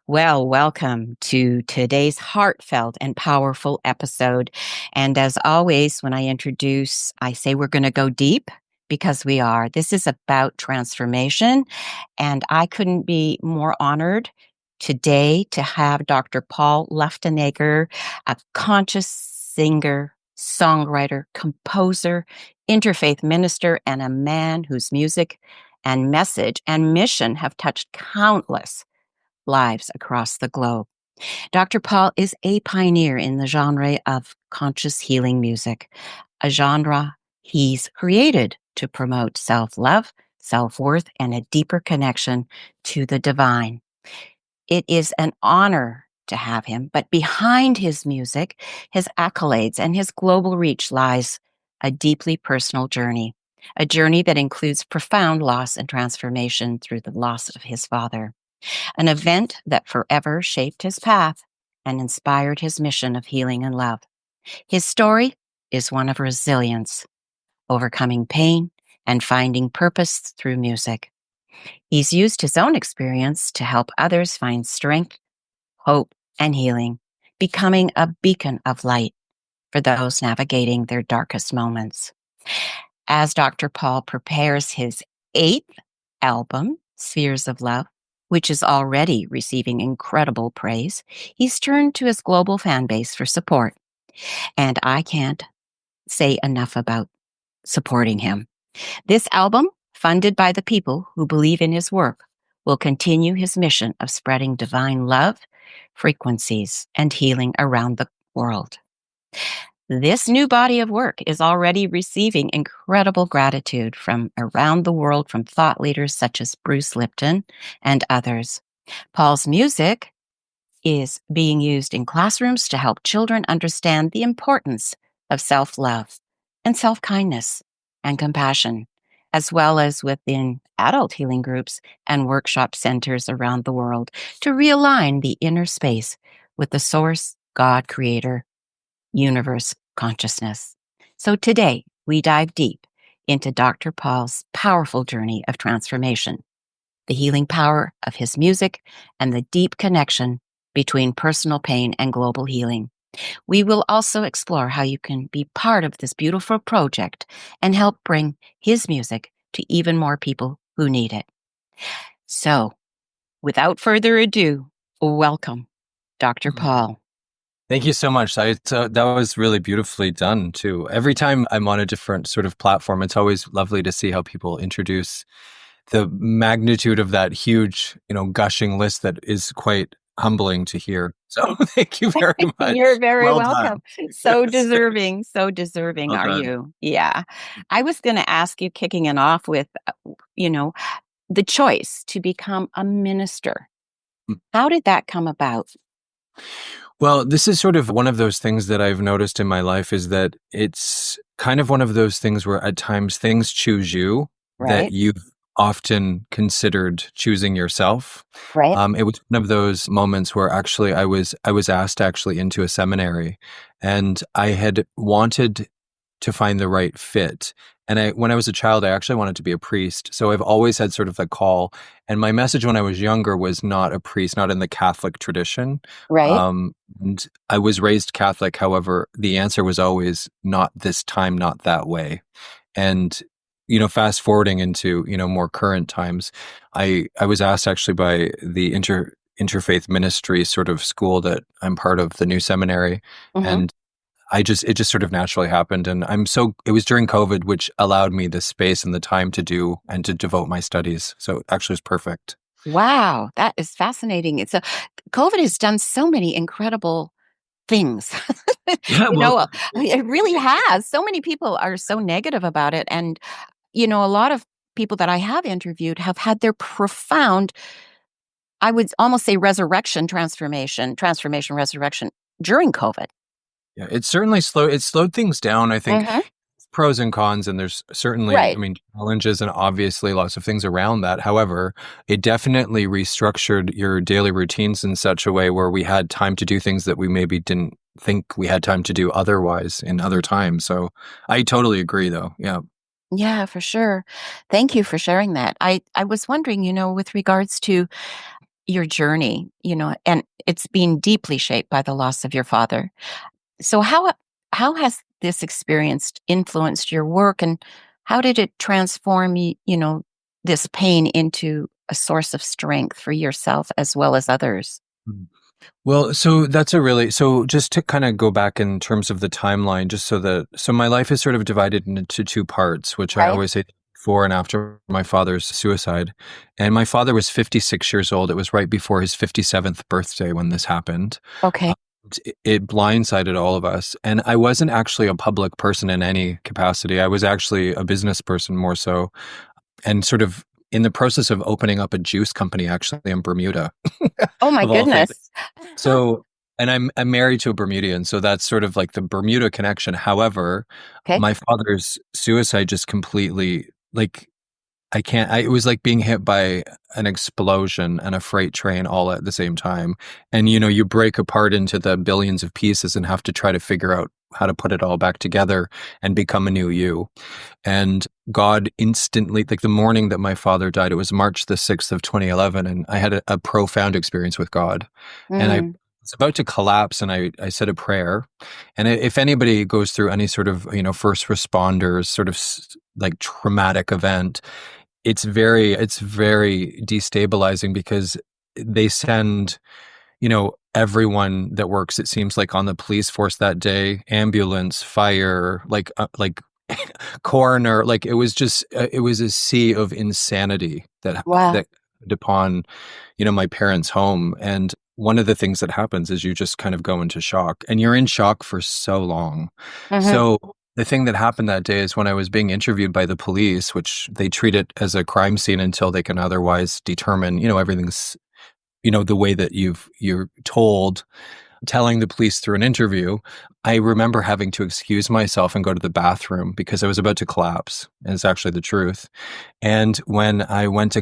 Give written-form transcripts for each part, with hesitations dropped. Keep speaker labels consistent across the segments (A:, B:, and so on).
A: Well, welcome to today's heartfelt and powerful episode. And as always, when I introduce, I say we're going to go deep because we are. This is about transformation. And I couldn't be more honored today to have Dr. Paul Luftenegger, a conscious singer, songwriter, composer, interfaith minister, and a man whose music and message and mission have touched countless lives across the globe. Dr. Paul is a pioneer in the genre of conscious healing music, a genre he's created to promote self-love, self-worth, and a deeper connection to the divine. It is an honor to have him, but behind his music, his accolades, and his global reach lies a deeply personal journey, a journey that includes profound loss and transformation through the loss of his father, an event that forever shaped his path and inspired his mission of healing and love. His story is one of resilience, overcoming pain, and finding purpose through music. He's used his own experience to help others find strength, hope, and healing, becoming a beacon of light for those navigating their darkest moments. As Dr. Paul prepares his 8th album, Spheres of Love, which is already receiving incredible praise, he's turned to his global fan base for support. And I can't say enough about supporting him. This album, funded by the people who believe in his work, will continue his mission of spreading divine love, frequencies, and healing around the world. This new body of work is already receiving incredible gratitude from around the world from thought leaders such as Bruce Lipton and others. Paul's music is being used in classrooms to help children understand the importance of self-love and self-kindness and compassion, as well as within adult healing groups and workshop centers around the world to realign the inner space with the source, God, creator, universe, consciousness. So today we dive deep into Dr. Paul's powerful journey of transformation, the healing power of his music, and the deep connection between personal pain and global healing. We will also explore how you can be part of this beautiful project and help bring his music to even more people who need it. So, without further ado, welcome, Dr. Paul.
B: Thank you so much. That was really beautifully done too. Every time I'm on a different sort of platform, it's always lovely to see how people introduce the magnitude of that huge, gushing list that is quite humbling to hear. So thank you very much.
A: You're very
B: Well
A: welcome.
B: done.
A: So deserving
B: Well
A: are
B: done.
A: you? Yeah. I was going to ask you, kicking it off with, the choice to become a minister. How did that come about?
B: Well, this is sort of one of those things that I've noticed in my life is that it's kind of one of those things where at times things choose you that
A: Right.
B: you've often considered choosing yourself.
A: Right.
B: It was one of those moments where actually I was asked actually into a seminary, and I had wanted to find the right fit. And when I was a child, I actually wanted to be a priest. So I've always had sort of the call. And my message when I was younger was not a priest, not in the Catholic tradition.
A: Right.
B: And I was raised Catholic. However, the answer was always not this time, not that way. And, fast forwarding into, more current times, I was asked actually by the interfaith ministry sort of school that I'm part of, the new seminary.
A: Mm-hmm.
B: And it just sort of naturally happened. And it was during COVID, which allowed me the space and the time to do and to devote my studies. So it actually was perfect.
A: Wow, that is fascinating. COVID has done so many incredible things.
B: Yeah, well,
A: It really has. So many people are so negative about it. And, a lot of people that I have interviewed have had their profound, I would almost say transformation, resurrection during COVID.
B: yeah, it certainly slowed things down. I think
A: Mhm.
B: pros and cons, and there's certainly,
A: Right.
B: challenges and obviously lots of things around that. However, it definitely restructured your daily routines in such a way where we had time to do things that we maybe didn't think we had time to do otherwise in other times. So I totally agree though. Yeah.
A: Yeah, for sure. Thank you for sharing that. I was wondering, with regards to your journey, and it's been deeply shaped by the loss of your father. So how has this experience influenced your work, and how did it transform this pain into a source of strength for yourself as well as others?
B: Mhm. Well, so so just to kind of go back in terms of the timeline, just so my life is sort of divided into two parts, which I
A: Right?
B: always say before and after my father's suicide. And my father was 56 years old. It was right before his 57th birthday when this happened.
A: Okay.
B: It blindsided all of us. And I wasn't actually a public person in any capacity. I was actually a business person more so, and sort of in the process of opening up a juice company actually in Bermuda,
A: Oh my
B: of all things.
A: goodness.
B: So, and I'm married to a Bermudian, so that's sort of like the Bermuda connection. However,
A: Okay.
B: my father's suicide just completely, like, it was like being hit by an explosion and a freight train all at the same time. And, you break apart into the billions of pieces and have to try to figure out how to put it all back together and become a new you. And God instantly, like the morning that my father died, it was March the 6th of 2011, and I had a profound experience with God. And I
A: Mm,
B: was about to collapse, and I said a prayer. And if anybody goes through any sort of, first responders sort of like traumatic event, it's very destabilizing because they send, everyone that works, it seems like, on the police force that day, ambulance, fire, like coroner, like it was a sea of insanity
A: wow.
B: that happened upon, my parents' home. And one of the things that happens is you just kind of go into shock, and you're in shock for so long.
A: Hmm.
B: So the thing that happened that day is when I was being interviewed by the police, which they treat it as a crime scene until they can otherwise determine, everything's, the way that you're told, telling the police through an interview. I remember having to excuse myself and go to the bathroom because I was about to collapse. And it's actually the truth. And when I went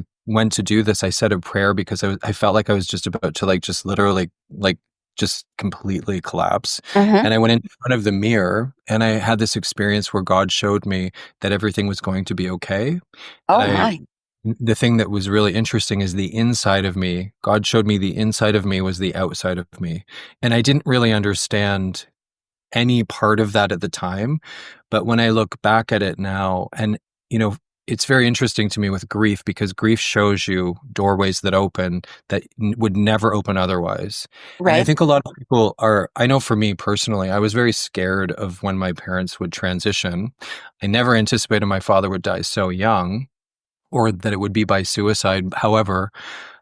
B: to do this, I said a prayer because I felt like I was just about to, like, just literally, like, just completely collapse.
A: Hmm.
B: And I went in front of the mirror, and I had this experience where God showed me that everything was going to be okay.
A: Oh
B: And
A: my.
B: the thing that was really interesting is the inside of me. God showed me the inside of me was the outside of me. And I didn't really understand any part of that at the time. But when I look back at it now, and, it's very interesting to me with grief, because grief shows you doorways that open that would never open otherwise. And I
A: Right.
B: think a lot of people I know for me personally, I was very scared of when my parents would transition. I never anticipated my father would die so young, or that it would be by suicide. However,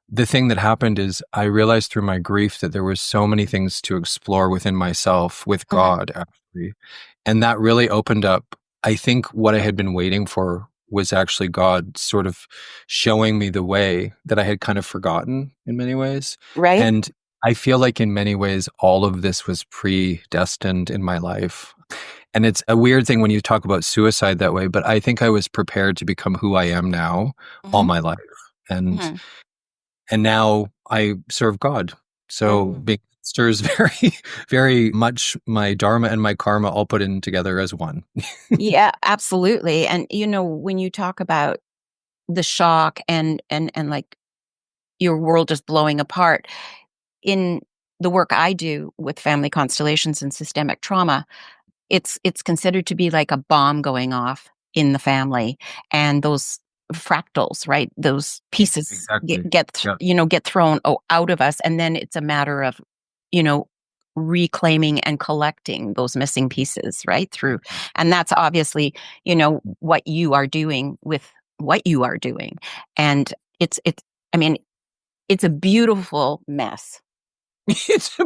B: the thing that happened is I realized through my grief that there was so many things to explore within myself with
A: Hmm.
B: God, actually. And that really opened up. I think what I had been waiting for was actually God sort of showing me the way that I had kind of forgotten in many ways.
A: Right.
B: And I feel like in many ways, all of this was predestined in my life. And it's a weird thing when you talk about suicide that way, but I think I was prepared to become who I am now all
A: Hmm.
B: my life. And
A: Hmm.
B: now I serve God. So
A: Hmm.
B: being a pastor is very, very much my dharma and my karma all put in together as one.
A: Yeah, absolutely. And when you talk about the shock and like your world just blowing apart, in the work I do with family constellations and systemic trauma, it's considered to be like a bomb going off in the family, and those fractals, right? Those pieces
B: Exactly. Yeah.
A: get thrown out of us, and then it's a matter of you know reclaiming and collecting those missing pieces, right? Through, and that's obviously what you are doing with what you are doing, and it's I mean it's a beautiful mess,
B: It's a,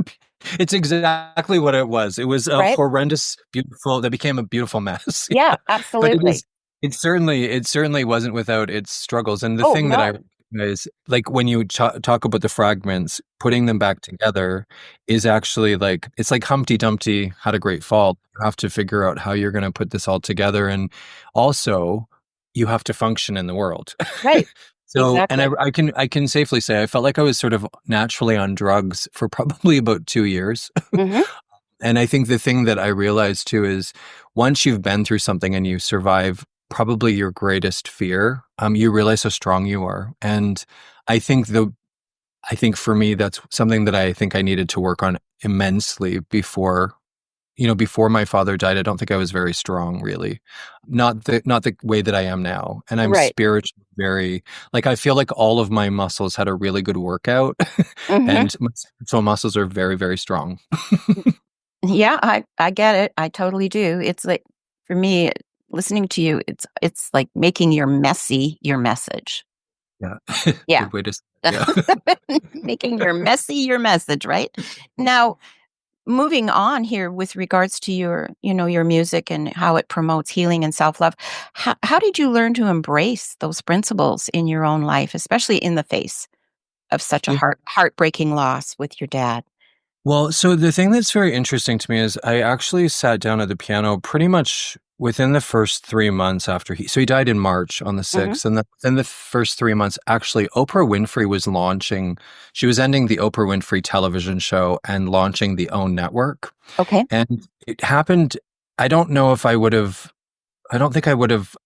B: it's exactly what it was. It was a
A: right?
B: horrendous, beautiful, that became a beautiful mess.
A: Yeah,
B: But
A: absolutely.
B: it certainly wasn't without its struggles. And the
A: Oh
B: thing that I
A: no.
B: recognize, like when you talk about the fragments, putting them back together is actually like, it's like Humpty Dumpty had a great fall. You have to figure out how you're going to put this all together. And also, you have to function in the world.
A: Right.
B: So, and
A: Exactly.
B: I can safely say I felt like I was sort of naturally on drugs for probably about 2 years.
A: Hmm.
B: And I think the thing that I realized too is once you've been through something and you survive probably your greatest fear, you realize how strong you are. And I think I think for me, that's something that I think I needed to work on immensely before, before my father died. I don't think I was very strong, really. Not the way that I am now. And I'm
A: Right.
B: spiritually very, like, I feel like all of my muscles had a really good workout
A: Hmm.
B: and my spiritual muscles are very, very strong.
A: Yeah, I get it. I totally do. It's like for me, listening to you, it's like making your messy your message.
B: Yeah.
A: Yeah.
B: Good way to say it.
A: Making your message, right? Now, moving on here with regards to your music and how it promotes healing and self-love. How did you learn to embrace those principles in your own life, especially in the face of such a
B: Yeah.
A: heartbreaking loss with your dad?
B: Well, so the thing that's very interesting to me is I actually sat down at the piano pretty much within the first 3 months after he died in March on the
A: Mhm.
B: 6th. And within the first 3 months, actually, Oprah Winfrey was launching, she was ending the Oprah Winfrey television show and launching the OWN network.
A: Okay.
B: And it happened, I don't know if I would have, I don't think I would have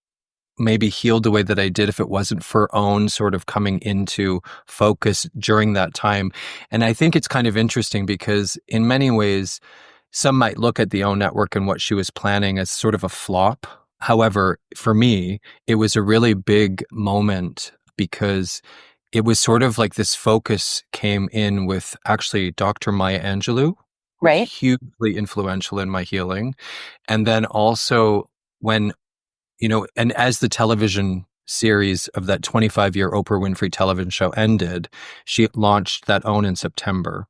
B: maybe healed the way that I did if it wasn't for OWN sort of coming into focus during that time. And I think it's kind of interesting because in many ways, some might look at the OWN network and what she was planning as sort of a flop. However, for me, it was a really big moment because it was sort of like this focus came in with actually Dr. Maya Angelou,
A: Right.
B: hugely influential in my healing. And then also when and as the television series of that 25-year Oprah Winfrey television show ended, she launched that OWN in September.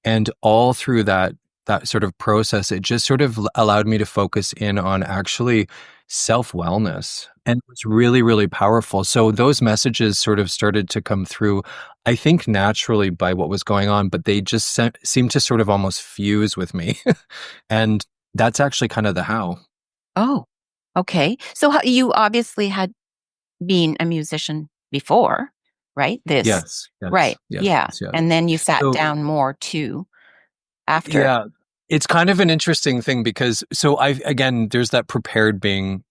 B: And all through that sort of process, it just sort of allowed me to focus in on actually self-wellness. And it was really, really powerful. So those messages sort of started to come through, I think naturally by what was going on, but they just seemed to sort of almost fuse with me. And that's actually kind of the how.
A: Oh, okay. So you obviously had been a musician before, right? This,
B: Yes, yes,
A: right?
B: yes,
A: Yeah,
B: yes.
A: and then you sat
B: So
A: down more too after.
B: yeah, it's kind of an interesting thing because again, there's that prepared being,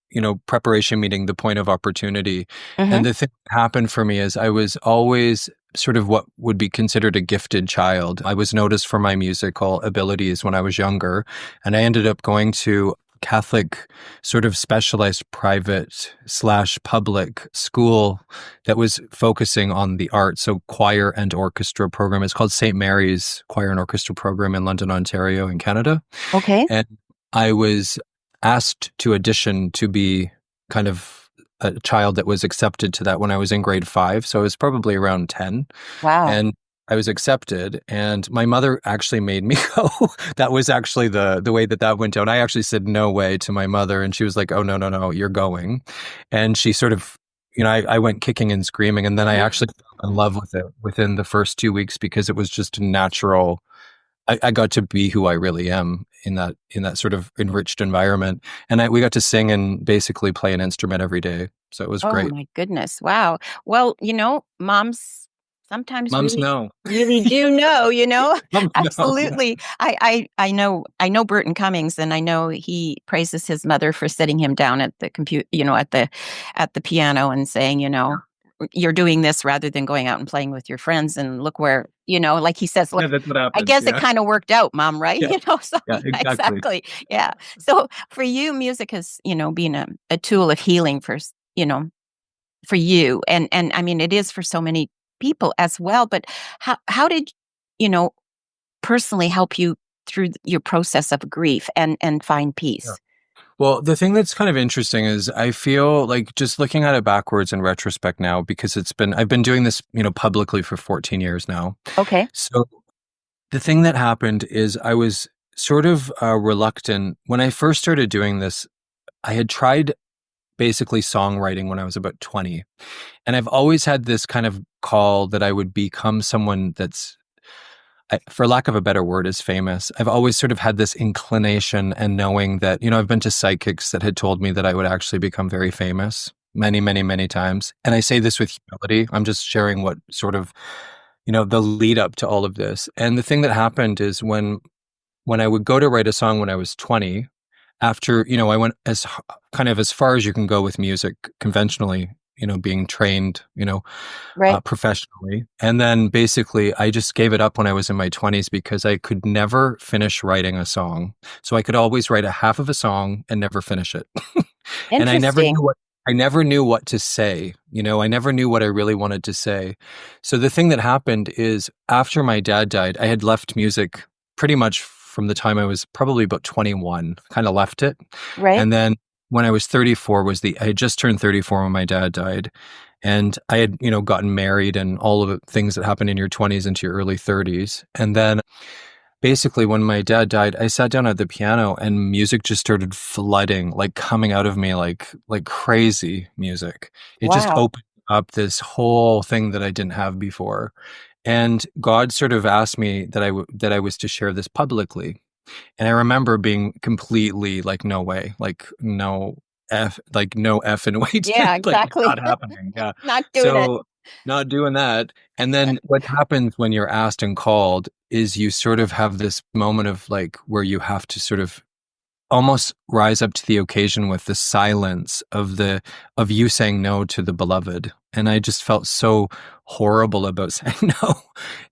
B: preparation meeting the point of opportunity.
A: Hmm.
B: And the thing that happened for me is I was always sort of what would be considered a gifted child. I was noticed for my musical abilities when I was younger, and I ended up going to Catholic sort of specialized private slash public school that was focusing on the arts. So choir and orchestra program. It's called St. Mary's Choir and Orchestra Program in London, Ontario, in Canada.
A: Okay.
B: And I was asked to audition to be kind of a child that was accepted to that when I was in grade 5. So I was probably around 10.
A: Wow.
B: And I was accepted, and my mother actually made me go. That was actually the way that went down. I actually said no way to my mother, and she was like, "Oh, no, no, no, you're going." And she sort of, I went kicking and screaming, and then I actually fell in love with it within the first 2 weeks because it was just a natural. I got to be who I really am in that sort of enriched environment, and we got to sing and basically play an instrument every day. So it was
A: Oh
B: great.
A: my goodness. Wow. Well, moms sometimes
B: Moms
A: really
B: know.
A: really do know.
B: Moms know. Yeah.
A: Absolutely. I know Burton Cummings, and I know he praises his mother for sitting him down at the at the piano and saying, you're doing this rather than going out and playing with your friends, and look where, like he says,
B: Yeah,
A: look,
B: that's what
A: I
B: happens.
A: guess it
B: Yeah.
A: kind of worked out, mom, right?
B: Yeah.
A: So
B: Yeah,
A: yeah,
B: exactly.
A: exactly. Yeah. So for you, music has, been a tool of healing for you, and I mean it is for so many people as well, but how did you know personally help you through your process of grief and find
B: Yeah.
A: peace?
B: Well, the thing that's kind of interesting is I feel like just looking at it backwards in retrospect now, because I've been doing this, publicly for 14 years now.
A: Okay.
B: So the thing that happened is I was sort of reluctant when I first started doing this. I had tried basically songwriting when I was about 20. And I've always had this kind of call that I would become someone that's, for lack of a better word, is famous. I've always sort of had this inclination and knowing that, I've been to psychics that had told me that I would actually become very famous many, many, many times. And I say this with humility. I'm just sharing what sort of, the lead up to all of this. And the thing that happened is when I would go to write a song when I was 20, after, I went kind of as far as you can go with music conventionally, being trained,
A: Right.
B: professionally. And then basically, I just gave it up when I was in my 20s because I could never finish writing a song. So I could always write a half of a song and never finish it. And
A: Interesting.
B: I never knew what to say. I never knew what I really wanted to say. So the thing that happened is after my dad died, I had left music pretty much from the time I was probably about 21, kind of left it.
A: Right.
B: And then when I was 34 I had just turned 34 when my dad died. And I had, gotten married and all of the things that happen in your 20s into your early 30s. And then basically when my dad died, I sat down at the piano and music just started flooding, like coming out of me like crazy music. It just
A: Wow.
B: opened up this whole thing that I didn't have before. And God sort of asked me that I was to share this publicly. And I remember being completely like, no way, like no F and way,
A: Yeah,
B: like it's
A: exactly.
B: not happening. Yeah.
A: Not doing it.
B: So not doing that. And then what happens when you're asked and called is you sort of have this moment of like where you have to sort of almost rise up to the occasion with the silence of you saying no to the beloved. And I just felt so horrible about saying no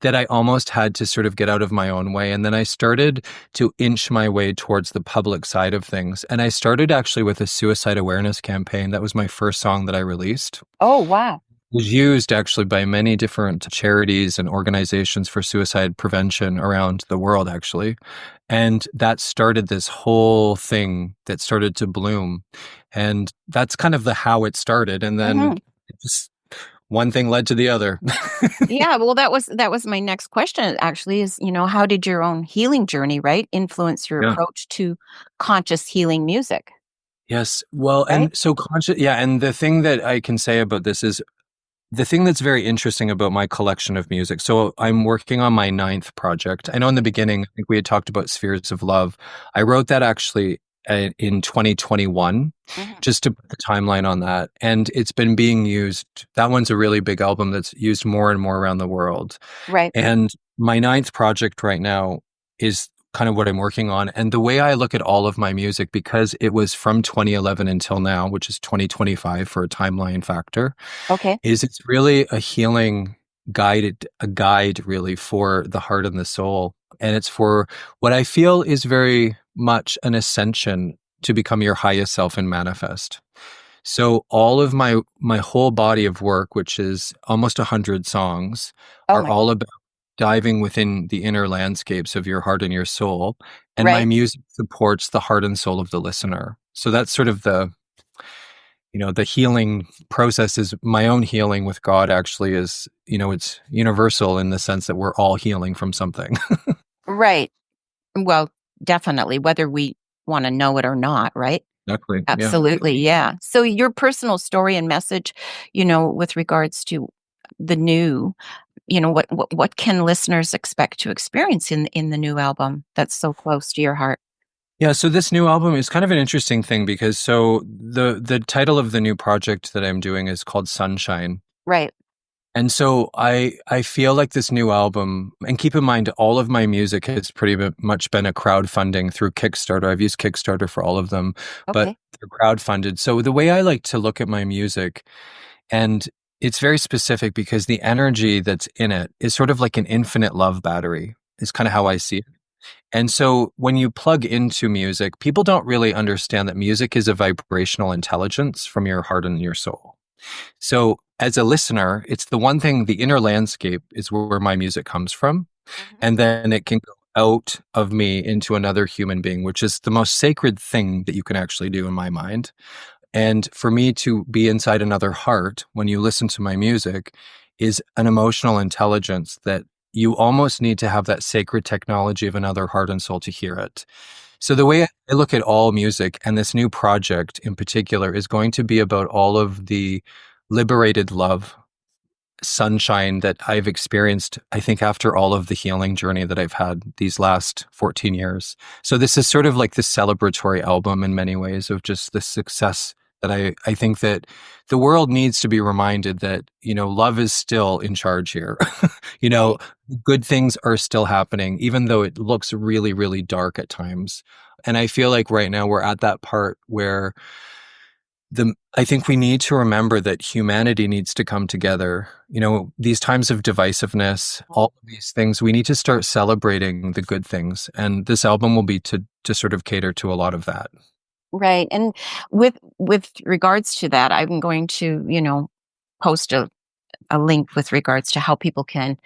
B: that I almost had to sort of get out of my own way. And then I started to inch my way towards the public side of things. And I started actually with a suicide awareness campaign. That was my first song that I released.
A: Oh, wow.
B: Was used actually by many different charities and organizations for suicide prevention around the world, actually. And that started this whole thing that started to bloom. And that's kind of the how it started. And then
A: Hmm.
B: just one thing led to the other.
A: Yeah, well, that was my next question actually is, how did your own healing journey, right, influence your
B: Yeah.
A: approach to conscious healing music,
B: Yes. Well,
A: right?
B: and so conscious, yeah. And the thing that I can say about this is the thing that's very interesting about my collection of music. So I'm working on my ninth project. I know in the beginning, I think we had talked about Spheres of Love. I wrote that actually in 2021,
A: Mhm.
B: just to put the timeline on that. And it's been being used. That one's a really big album that's used more and more around the world.
A: Right.
B: And my ninth project right now is kind of what I'm working on. And the way I look at all of my music, because it was from 2011 until now, which is 2025 for a timeline factor,
A: Okay.
B: is it's really a healing a guide really for the heart and the soul. And it's for what I feel is very much an ascension to become your highest self and manifest. So all of my whole body of work, which is almost 100 songs,
A: Oh
B: are
A: my
B: all
A: goodness.
B: about diving within the inner landscapes of your heart and your soul. And my
A: Right.
B: music supports the heart and soul of the listener. So that's sort of the healing process is my own healing with God actually is, it's universal in the sense that we're all healing from something.
A: Right. Well, definitely, whether we wanna know it or not, right?
B: Exactly. Yeah.
A: Absolutely, yeah. So your personal story and message, with regards to the new, what can listeners expect to experience in the new album that's so close to your heart?
B: Yeah, so this new album is kind of an interesting thing because the title of the new project that I'm doing is called Sunshine.
A: Right.
B: And so I feel like this new album, and keep in mind all of my music has much been a crowdfunding through Kickstarter. I've used Kickstarter for all of them, but
A: Okay.
B: they're crowdfunded. So the way I like to look at my music, and it's very specific because the energy that's in it is sort of like an infinite love battery, is kind of how I see it. And so when you plug into music, people don't really understand that music is a vibrational intelligence from your heart and your soul. So as a listener, it's the one thing, the inner landscape is where my music comes from.
A: Mhm.
B: And then it can go out of me into another human being, which is the most sacred thing that you can actually do in my mind. And for me to be inside another heart when you listen to my music is an emotional intelligence that you almost need to have that sacred technology of another heart and soul to hear it. So the way I look at all music and this new project in particular is going to be about all of the liberated love, sunshine that I've experienced, I think, after all of the healing journey that I've had these last 14 years. So this is sort of like the celebratory album in many ways of just the success that I think that the world needs to be reminded that, love is still in charge here. you know,
A: Right.
B: Good things are still happening, even though it looks really, really dark at times. And I feel like right now we're at that part where I think we need to remember that humanity needs to come together. These times of divisiveness, all of these things, we need to start celebrating the good things. And this album will be to sort of cater to a lot of that.
A: Right. And with regards to that, I'm going to, post a link with regards to how people can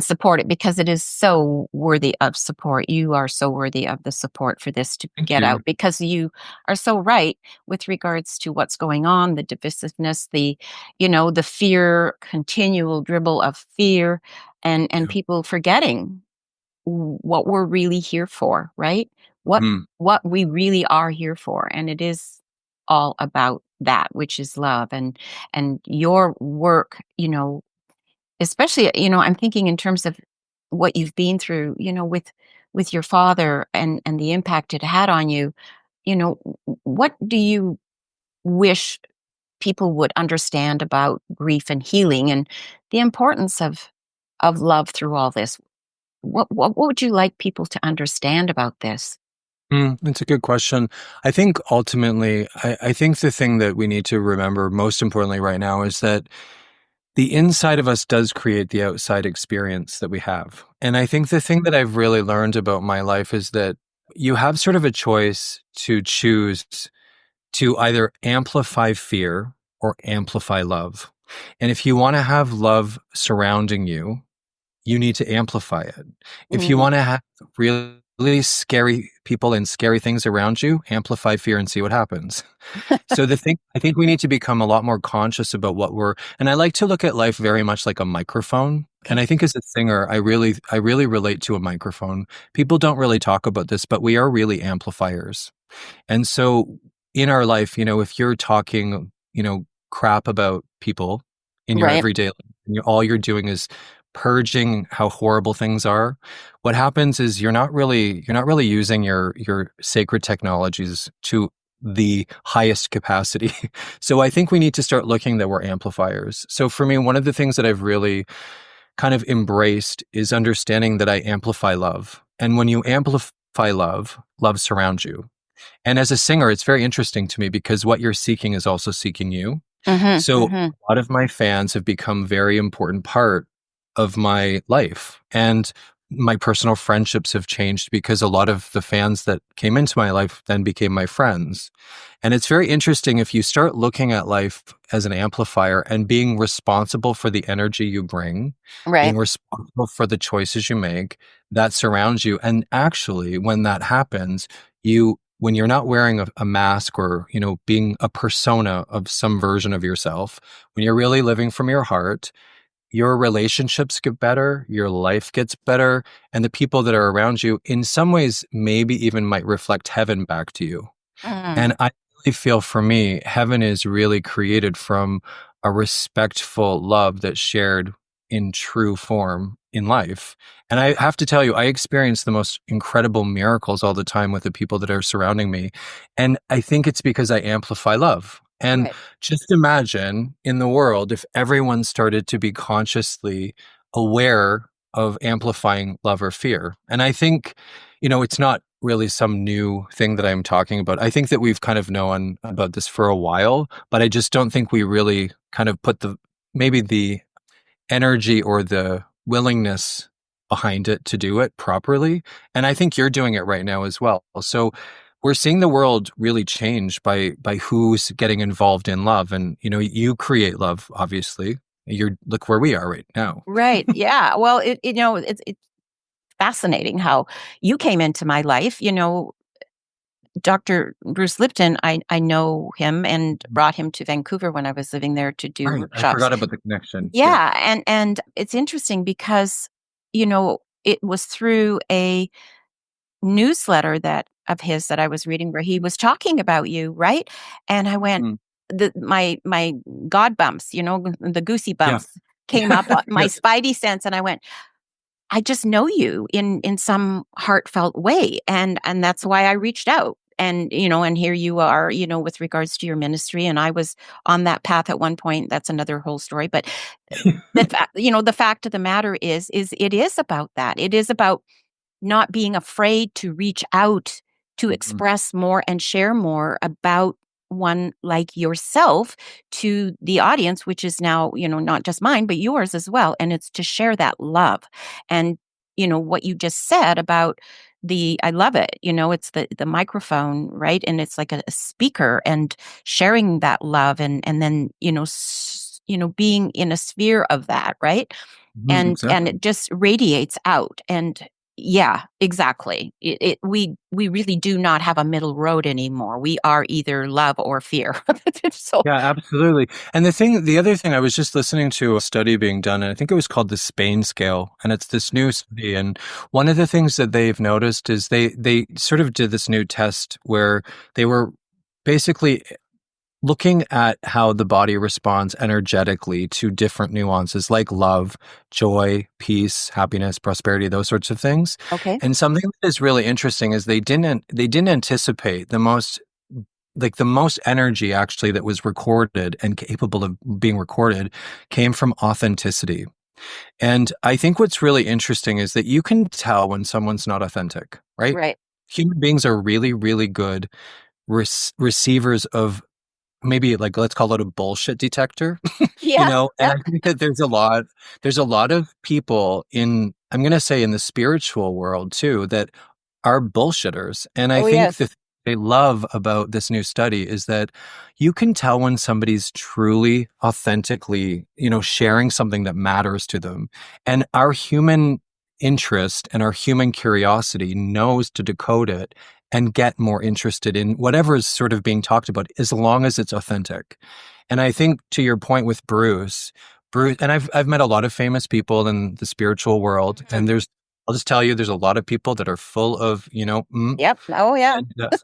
A: support it, because it is so worthy of support. You are so worthy of the support for this to
B: Thank
A: get
B: you.
A: out, because you are so right with regards to what's going on, the divisiveness, the fear, continual dribble of fear, and
B: Yeah.
A: people forgetting what we're really here for, right? What
B: Mm,
A: what we really are here for, and it is all about that, which is love. And your work, especially, I'm thinking in terms of what you've been through, with your father, and the impact it had on you. What do you wish people would understand about grief and healing, and the importance of love through all this? What would you like people to understand about this?
B: That's a good question. I think ultimately, I think the thing that we need to remember most importantly right now is that the inside of us does create the outside experience that we have. And I think the thing that I've really learned about my life is that you have sort of a choice to choose to either amplify fear or amplify love. And if you want to have love surrounding you, you need to amplify it. If you
A: Mm,
B: want to have really scary people and scary things around you, amplify fear and see what happens. So I think we need to become a lot more conscious about and I like to look at life very much like a microphone. And
A: okay.
B: I think as a singer, I really relate to a microphone. People don't really talk about this, but we are really amplifiers. And so in our life, if you're talking, crap about people in your
A: Right.
B: everyday life, and all you're doing is purging how horrible things are, what happens is you're not really using your sacred technologies to the highest capacity. So I think we need to start looking that we're amplifiers. So for me, one of the things that I've really kind of embraced is understanding that I amplify love. And when you amplify love, love surrounds you. And as a singer, it's very interesting to me because what you're seeking is also seeking you.
A: Mhm,
B: So
A: mhm.
B: a lot of my fans have become very important part of my life. And my personal friendships have changed because a lot of the fans that came into my life then became my friends. And it's very interesting if you start looking at life as an amplifier and being responsible for the energy you bring,
A: Right.
B: being responsible for the choices you make that surrounds you. And actually, when that happens, when you're not wearing a mask or, being a persona of some version of yourself, when you're really living from your heart, your relationships get better, your life gets better, and the people that are around you, in some ways, maybe even might reflect heaven back to you.
A: Mm,
B: And I really feel for me, heaven is really created from a respectful love that's shared in true form in life. And I have to tell you, I experience the most incredible miracles all the time with the people that are surrounding me. And I think it's because I amplify love. And
A: right.
B: just imagine in the world if everyone started to be consciously aware of amplifying love or fear. And I think, it's not really some new thing that I'm talking about. I think that we've kind of known about this for a while, but I just don't think we really kind of put maybe the energy or the willingness behind it to do it properly. And I think you're doing it right now as well. So we're seeing the world really change by who's getting involved in love. And you create love, obviously. Look where we are right now.
A: Right. Yeah. Well, it's fascinating how you came into my life. Dr. Bruce Lipton, I know him and brought him to Vancouver when I was living there to do
B: Right. I
A: workshops.
B: forgot about the connection. Yeah.
A: Yeah, and it's interesting because, it was through a newsletter that of his that I was reading where he was talking about you, right? And I went,
B: Mm.
A: my God bumps, the goosey
B: Yeah.
A: bumps came up on my
B: Yeah.
A: spidey sense, and I went, I just know you in some heartfelt way, and that's why I reached out. And here you are, with regards to your ministry, and I was on that path at one point. That's another whole story, but the fact of the matter is it is about that. It is about not being afraid to reach out, to
B: Mhm.
A: express more and share more about one like yourself to the audience, which is now, not just mine, but yours as well. And it's to share that love. And, what you just said about I love it, it's the microphone, right? And it's like a speaker and sharing that love and then, being in a sphere of that, right?
B: Mhm,
A: And
B: exactly.
A: it just radiates out. And yeah, exactly. We really do not have a middle road anymore. We are either love or fear. So
B: Yeah, absolutely. And the other thing, I was just listening to a study being done, and I think it was called the Spain scale, and it's this new study. And one of the things that they've noticed is they sort of did this new test where they were basically looking at how the body responds energetically to different nuances like love, joy, peace, happiness, prosperity, those sorts of things.
A: okay.
B: And something that is really interesting is they didn't anticipate the most energy actually that was recorded and capable of being recorded came from authenticity. And I think what's really interesting is that you can tell when someone's not authentic, right?
A: Right.
B: Human beings are really, really good receivers of, maybe, like, let's call it a bullshit detector.
A: Yeah.
B: And
A: Yep.
B: I think that there's a lot of people in, I'm going to say, in the spiritual world too, that are bullshitters. And I
A: Oh
B: think
A: yes.
B: the thing they love about this new study is that you can tell when somebody's truly authentically, sharing something that matters to them. And our human interest and our human curiosity knows to decode it and get more interested in whatever is sort of being talked about, as long as it's authentic. And I think, to your point with Bruce, and I've met a lot of famous people in the spiritual world,
A: Mhm.
B: and I'll just tell you, there's a lot of people that are full of,
A: Yep. Oh yeah.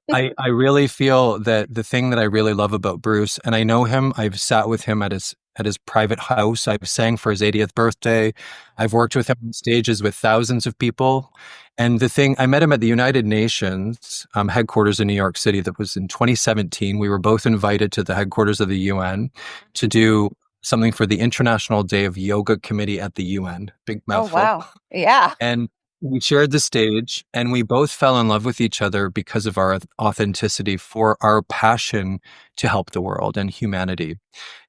B: and I really feel that the thing that I really love about Bruce, and I know him, I've sat with him at his private house. I've sang for his 80th birthday. I've worked with him on stages with thousands of people. And I met him at the United Nations headquarters in New York City. That was in 2017. We were both invited to the headquarters of the UN to do something for the International Day of Yoga Committee at the UN. Big
A: Oh
B: mouthful.
A: wow. Yeah.
B: And we shared the stage, and we both fell in love with each other because of our authenticity, for our passion to help the world and humanity.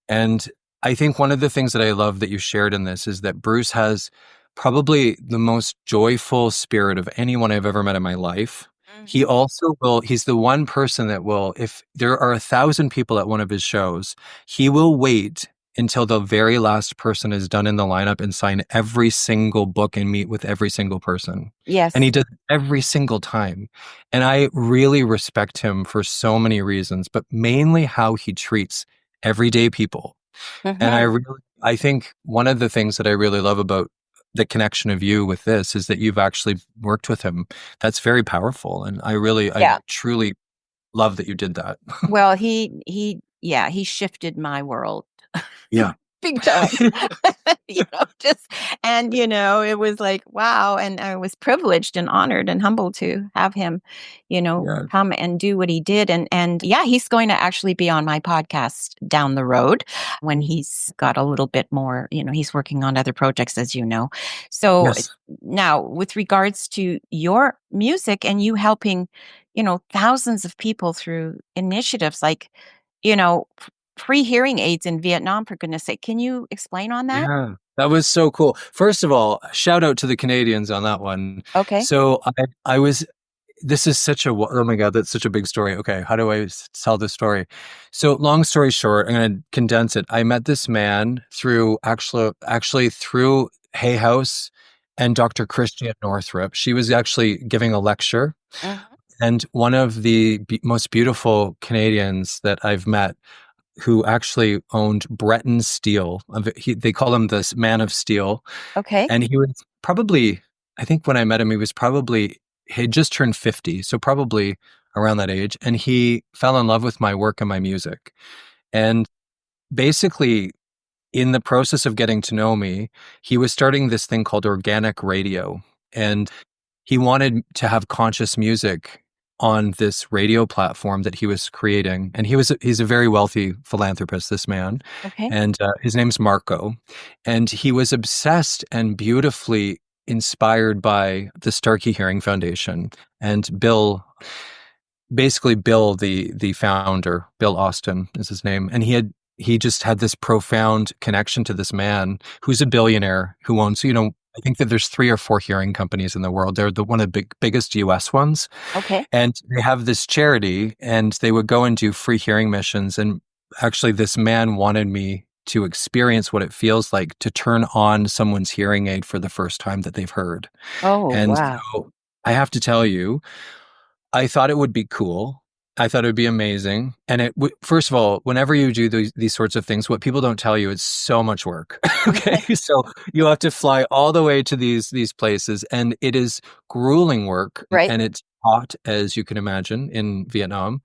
B: And I think one of the things that I love that you shared in this is that Bruce has probably the most joyful spirit of anyone I've ever met in my life. He
A: Hmm.
B: also he's the one person that will, if there are 1,000 people at one of his shows, he will wait until the very last person is done in the lineup and sign every single book and meet with every single person. And he
A: Yes.
B: does it every single time. And I really respect him for so many reasons, but mainly how he treats everyday people. And
A: Hmm.
B: I think one of the things that I really love about the connection of you with this is that you've actually worked with him. That's very powerful. And I
A: Yeah.
B: truly love that you did that.
A: Well, yeah, he shifted my world
B: Yeah.
A: big time. Just and it was like, wow, and I was privileged and honored and humbled to have him,
B: Yeah.
A: come and do what he did. And yeah, he's going to actually be on my podcast down the road when he's got a little bit more, he's working on other projects, as you know. So
B: Yes.
A: now with regards to your music and you helping, thousands of people through initiatives like, you know, free hearing aids in Vietnam, for goodness sake. Can you explain on that?
B: Yeah. That was so cool. First of all, shout out to the Canadians on that one.
A: Okay.
B: So I was this is such a, oh my God, that's such a big story. Okay, how do I tell this story? So, long story short, I'm going to condense it. I met this man through, actually through Hay House and Dr. Christian Northrup. She was actually giving a lecture,
A: Mhm.
B: and one of the most beautiful Canadians that I've met, who actually owned Breton Steel. They call him this Man of Steel,
A: Okay.
B: and he was probably, I think when I met him, he had just turned 50, so probably around that age. And he fell in love with my work and my music. And basically, in the process of getting to know me, he was starting this thing called organic radio. And he wanted to have conscious music on this radio platform that he was creating. And he's a very wealthy philanthropist, this man.
A: Okay.
B: And his name's Marco. And he was obsessed and beautifully inspired by the Starkey Hearing Foundation and Bill. basically Bill, the founder, Bill Austin is his name, and he just had this profound connection to this man who's a billionaire who owns, I think that there's 3 or 4 hearing companies in the world. They're the one of the biggest US ones.
A: Okay.
B: And they have this charity, and they would go and do free hearing missions. And actually, this man wanted me to experience what it feels like to turn on someone's hearing aid for the first time that they've heard.
A: Oh,
B: And
A: wow.
B: so I have to tell you, I thought it would be cool. I thought it would be amazing. And first of all, whenever you do these sorts of things, what people don't tell you is so much work. Okay. So you have to fly all the way to these places, and it is grueling work,
A: Right.
B: and it's hot, as you can imagine, in Vietnam.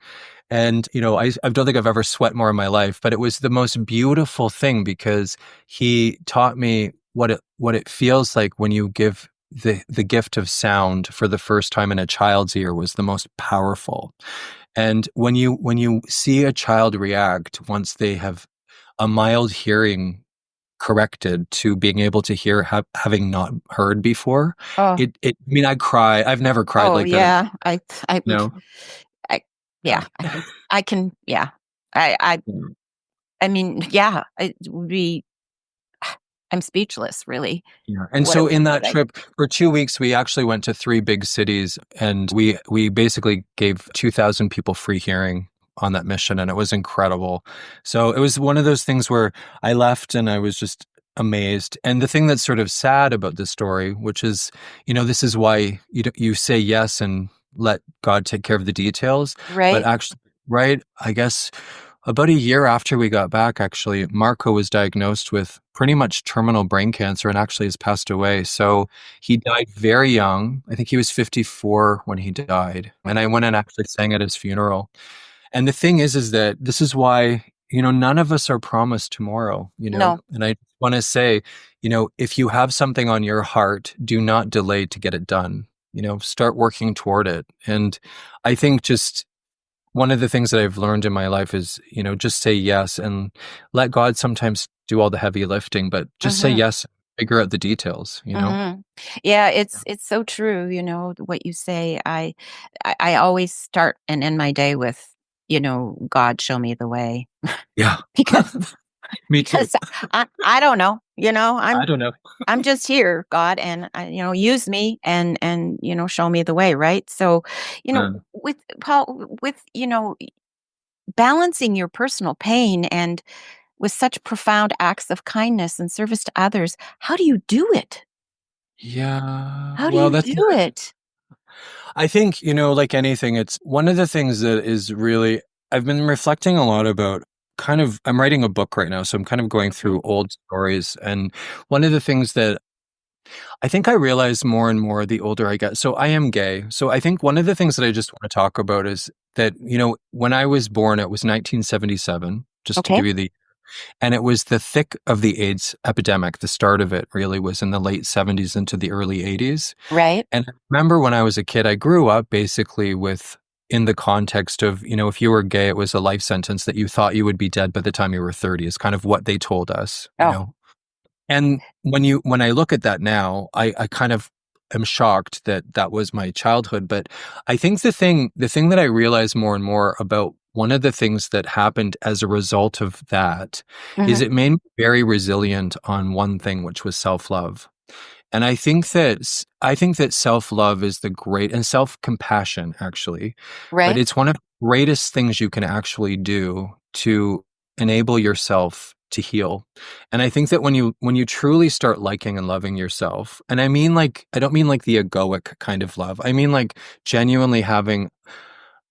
B: And, I don't think I've ever sweat more in my life, but it was the most beautiful thing because he taught me what it feels like when you give the gift of sound for the first time in a child's ear was the most powerful. And when you see a child react once they have a mild hearing corrected to being able to hear having not heard before,
A: Oh,
B: I mean, I cry. I've never cried
A: oh,
B: like that.
A: yeah. I,
B: No.
A: I,
B: Yeah.
A: yeah, I can, yeah. I, I mean, yeah, it would be, I'm speechless, really,
B: Yeah. And
A: what it
B: so
A: would
B: in
A: be
B: that
A: like.
B: trip for 2 weeks, we actually went to 3 big cities, and we basically gave 2,000 people free hearing on that mission, and it was incredible. So it was one of those things where I left and I was just amazed. And the thing that's sort of sad about this story, which is, this is why you say yes and let God take care of the details, but
A: Right?
B: actually, right, I guess about a year after we got back, actually, Marco was diagnosed with pretty much terminal brain cancer and actually has passed away. So he died very young. I think he was 54 when he died. And I went and actually sang at his funeral. And the thing is that this is why, none of us are promised tomorrow.
A: No.
B: And I want to say, if you have something on your heart, do not delay to get it done. Start working toward it. And I think just one of the things that I've learned in my life is, just say yes and let God sometimes do all the heavy lifting, but just say
A: Hmm.
B: yes, figure out the details.
A: Hmm. Yeah, it's so true, what you say. I always start and end my day with, God, show me the way.
B: Yeah.
A: because
B: Me too.
A: because I don't know,
B: I don't know.
A: I'm just here, God, and use me and show me the way, right? So,
B: Mm.
A: with Paul, with balancing your personal pain and with such profound acts of kindness and service to others, how do you do it?
B: Yeah.
A: How do
B: Well,
A: you
B: that's,
A: do it?
B: I think, like anything, it's one of the things that is really, I've been reflecting a lot about I'm writing a book right now. So I'm kind of going
A: Mhm.
B: through old stories. And one of the things that I think I realize more and more the older I get. So I am gay. So I think one of the things that I just want to talk about is that, when I was born, it was 1977, just to
A: Okay.
B: give you and it was the thick of the AIDS epidemic. The start of it really was in the late 70s into the early 80s.
A: Right.
B: And I remember when I was a kid, I grew up basically in the context of, if you were gay, it was a life sentence that you thought you would be dead by the time you were 30 is kind of what they told us,
A: Oh.
B: and when I look at that now, I kind of am shocked that that was my childhood. But I think the thing that I realize more and more about one of the things that happened as a result of that is
A: Mhm.
B: it made me very resilient on one thing, which was self-love. And I think that self-love is the great and self-compassion actually, but
A: Right.
B: it's one of the greatest things you can actually do to enable yourself to heal. And I think that when you truly start liking and loving yourself, and I don't mean like the egoic kind of love. I mean like genuinely having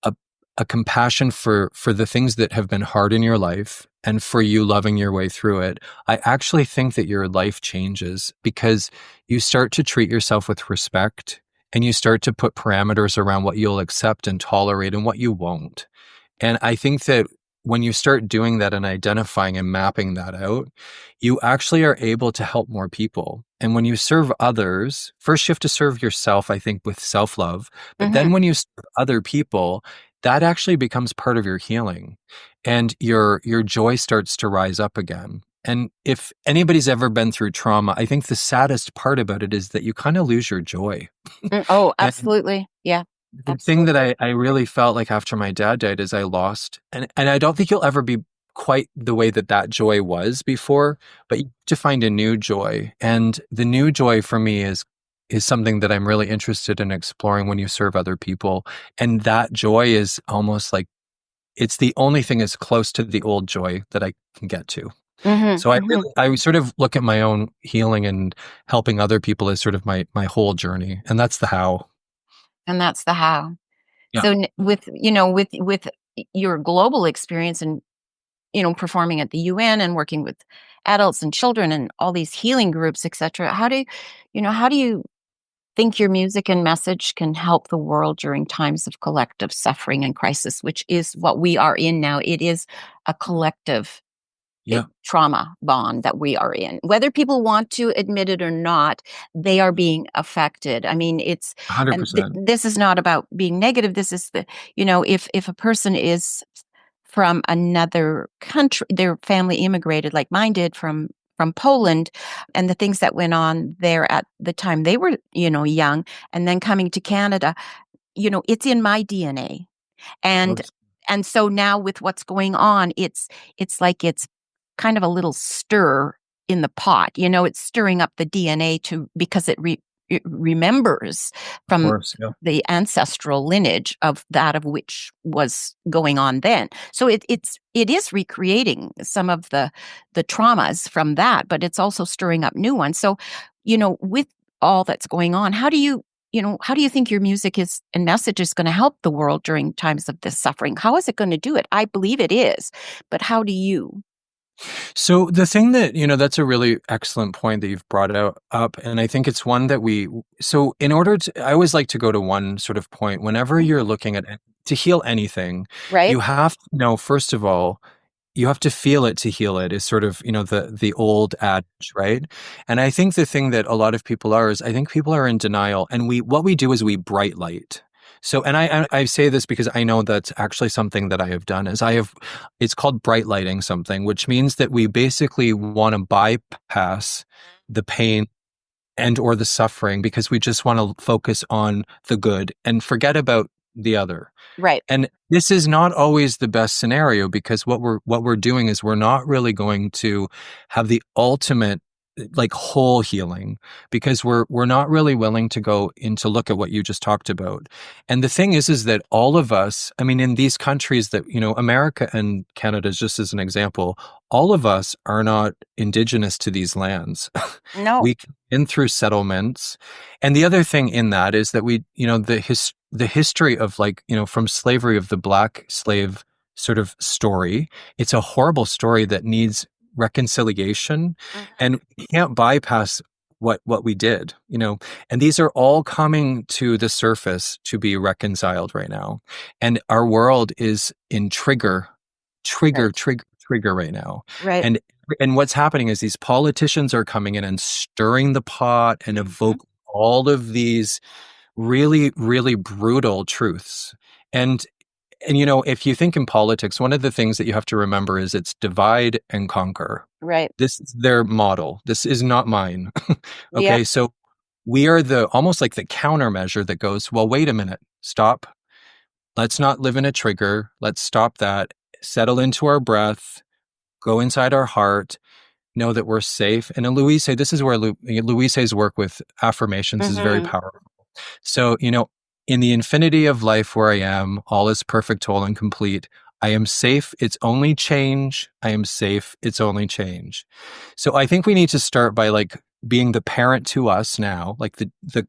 B: a a compassion for the things that have been hard in your life and for you loving your way through it. I actually think that your life changes because you start to treat yourself with respect, and you start to put parameters around what you'll accept and tolerate and what you won't. And I think that when you start doing that and identifying and mapping that out, you actually are able to help more people. And when you serve others, first you have to serve yourself, I think, with self love. But then
A: Mhm.
B: when you serve other people, that actually becomes part of your healing, and your joy starts to rise up again. And if anybody's ever been through trauma, I think the saddest part about it is that you kind of lose your joy.
A: Oh,
B: And
A: absolutely. Yeah.
B: The thing that
A: Absolutely.
B: I really felt like after my dad died is I lost, and I don't think you'll ever be quite the way that that joy was before, but you have to find a new joy. And the new joy for me is something that I'm really interested in exploring when you serve other people. And that joy is almost like it's the only thing as close to the old joy that I can get to.
A: Hmm.
B: So
A: Hmm.
B: I sort of look at my own healing and helping other people as sort of my whole journey. And that's the how.
A: And that's the how.
B: Yeah.
A: So with, with your global experience and, performing at the UN and working with adults and children and all these healing groups, etc. How do you think your music and message can help the world during times of collective suffering and crisis, which is what we are in now? It is a collective
B: Yeah.
A: trauma bond that we are in. Whether people want to admit it or not, they are being affected. I mean, and
B: 100%.
A: this is not about being negative. This is if a person is from another country, their family immigrated like mine did from Poland, and the things that went on there at the time they were, young, and then coming to Canada, it's in my DNA. And
B: Oops.
A: and so now with what's going on, it's like it's kind of a little stir in the pot. It's stirring up the DNA because it remembers
B: Of
A: from
B: course. Yeah.
A: the ancestral lineage of that of which was going on then. So it is recreating some of the traumas from that, but it's also stirring up new ones. So, with all that's going on, how do you think your music is and message is going to help the world during times of this suffering? How is it going to do it? I believe it is, but how do you?
B: So the thing that, that's a really excellent point that you've brought up. And I think it's one that so in order to, I always like to go to one sort of point whenever you're
A: Mhm.
B: looking at to heal anything,
A: Right?
B: you have to know, first of all, you have to feel it to heal it is sort of, the old adage, right? And I think the thing that a lot of people are is I think people are in denial and what we do is we bright light. So, and I say this because I know that's actually something that I have done is it's called bright lighting something, which means that we basically want to bypass the pain and or the suffering because we just want to focus on the good and forget about the other.
A: Right.
B: And this is not always the best scenario because what we're doing is we're not really going to have the ultimate like whole healing because we're not really willing to go into look at what you just talked about. And the thing is that all of us, I mean, in these countries that, America and Canada, just as an example, all of us are not indigenous to these lands.
A: No.
B: We came in through settlements. And the other thing in that is that we, the history of like, from slavery of the black slave sort of story, it's a horrible story that needs reconciliation
A: Mhm.
B: and we can't bypass what we did, and these are all coming to the surface to be reconciled right now. And our world is in
A: Right.
B: trigger right now.
A: Right.
B: And what's happening is these politicians are coming in and stirring the pot and
A: Mhm.
B: evoke all of these really, really brutal truths. And if you think in politics, one of the things that you have to remember is it's divide and conquer.
A: Right.
B: This is their model. This is not mine.
A: Yep.
B: Okay, so we are the almost like the countermeasure that goes, well, wait a minute, stop. Let's not live in a trigger. Let's stop that. Settle into our breath, go inside our heart, know that we're safe. And in Louise, this is where Louise's work with affirmations is very
A: Mhm.
B: powerful. So, in the infinity of life where I am, all is perfect, whole, and complete. I am safe. It's only change. I am safe. It's only change. So I think we need to start by like being the parent to us now, like the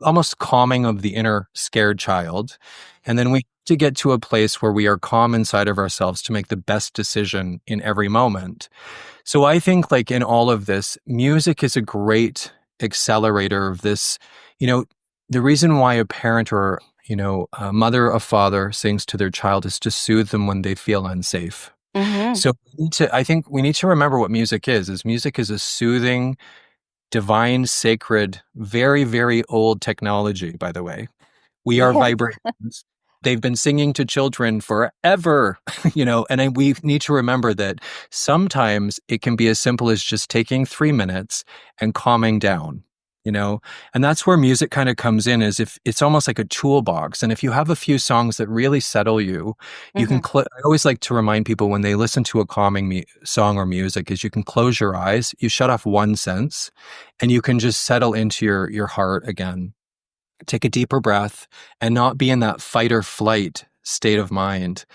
B: almost calming of the inner scared child. And then we to get to a place where we are calm inside of ourselves to make the best decision in every moment. So I think like in all of this, music is a great accelerator of this. You know, the reason why a parent or, a mother or father sings to their child is to soothe them when they feel unsafe.
A: Mhm.
B: So I think we need to remember what music is music is a soothing, divine, sacred, very, very old technology, by the way. We are
A: Yes.
B: vibrations. They've been singing to children forever, we need to remember that sometimes it can be as simple as just taking 3 minutes and calming down, you know? And that's where music kind of comes in, is if it's almost like a toolbox. And if you have a few songs that really settle you, you can,
A: Hmm.
B: I always like to remind people when they listen to a calming song or music is you can close your eyes, you shut off one sense, and you can just settle into your heart again. Take a deeper breath and not be in that fight or flight state of mind.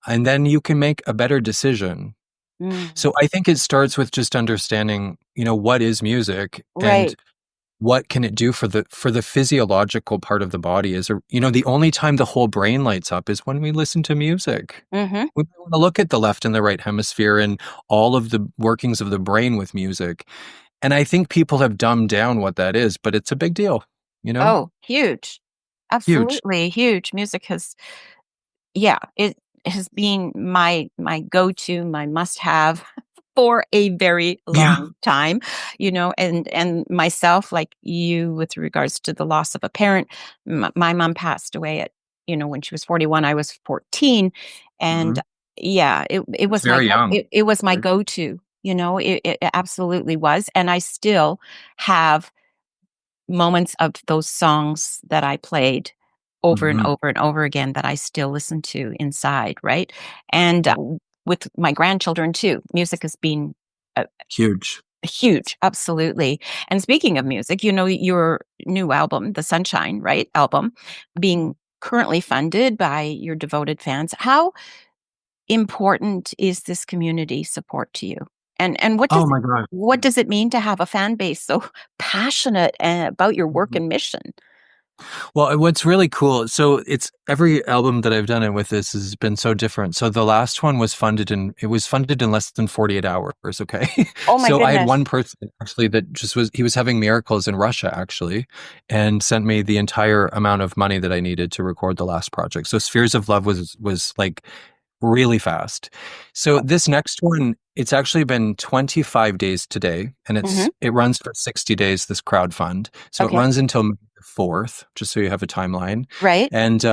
B: And then you can make a better decision.
A: Mm.
B: So I think it starts with just understanding, what is music and
A: Right.
B: what can it do for the physiological part of the body. The only time the whole brain lights up is when we listen to music.
A: Hmm.
B: We want to look at the left and the right hemisphere and all of the workings of the brain with music. And I think people have dumbed down what that is, but it's a big deal, you know?
A: Oh, huge.
B: Huge.
A: Absolutely huge. Music has, yeah, it has been my go-to, my must-have for a very
B: Yeah.
A: long time, and myself, like you, with regards to the loss of a parent. My mom passed away at, when she was 41, I was 14, and
B: Mhm.
A: yeah, it
B: It's
A: was my
B: very young.
A: it was my
B: Right?
A: go-to. It absolutely was, and I still have moments of those songs that I played over and
B: Mhm.
A: over and over again that I still listen to inside, right? And with my grandchildren too, music has been
B: Huge.
A: huge, absolutely. And speaking of music, your new album, the Sunshine, right? Album being currently funded by your devoted fans. How important is this community support to you? And
B: Oh my God.
A: what does it mean to have a fan base so passionate about your work
B: Mhm.
A: and mission?
B: Well, what's really cool, so it's every album that I've done it with this has been so different. So the last one it was funded in less than 48 hours, okay?
A: Oh my
B: So I had
A: goodness.
B: one person actually that he was having miracles in Russia actually, and sent me the entire amount of money that I needed to record the last project. So Spheres of Love was like really fast. So this next one, it's actually been 25 days today, and
A: Mhm.
B: it runs for 60 days, this crowdfund. So it
A: Okay.
B: runs until May the 4th, just so you have a timeline.
A: Right.
B: And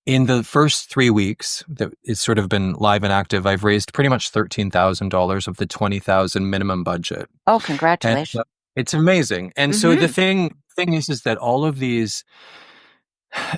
B: in the first 3 weeks that it's sort of been live and active, I've raised pretty much $13,000 of the 20,000 minimum budget.
A: Oh,
B: And
A: congratulations.
B: it's amazing. And so the
A: Mhm.
B: thing is that all of these,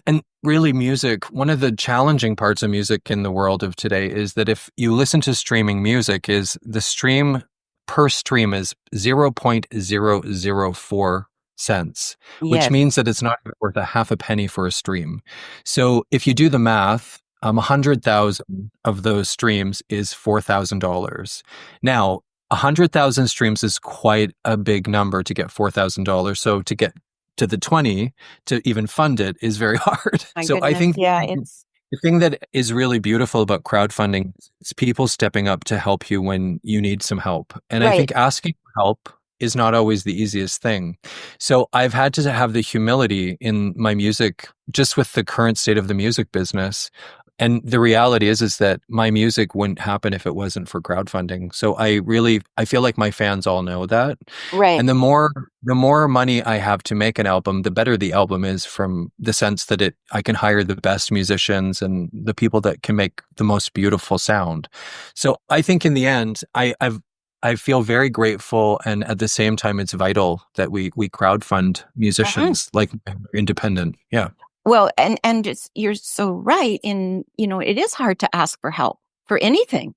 B: and really, music, one of the challenging parts of music in the world of today is that if you listen to streaming music, is the stream per stream is 0.004 cents, which
A: Yes.
B: means that it's not worth a half a penny for a stream. So if you do the math, 100,000 of those streams is $4,000. Now, 100,000 streams is quite a big number to get $4,000. So to get to the 20 to even fund it is very hard.
A: My
B: So I
A: goodness.
B: think
A: Yeah, it's
B: the thing that is really beautiful about crowdfunding is people stepping up to help you when you need some help. And I
A: right.
B: think asking for help is not always the easiest thing. So I've had to have the humility in my music, just with the current state of the music business. And the reality is that my music wouldn't happen if it wasn't for crowdfunding. So I feel like my fans all know that.
A: Right.
B: And the more money I have to make an album, the better the album is, from the sense that I can hire the best musicians and the people that can make the most beautiful sound. So I think in the end, I feel very grateful, and at the same time, it's vital that we crowdfund
A: Mhm.
B: musicians, like independent. Yeah.
A: Well, and you're so right in, it is hard to ask for help for anything,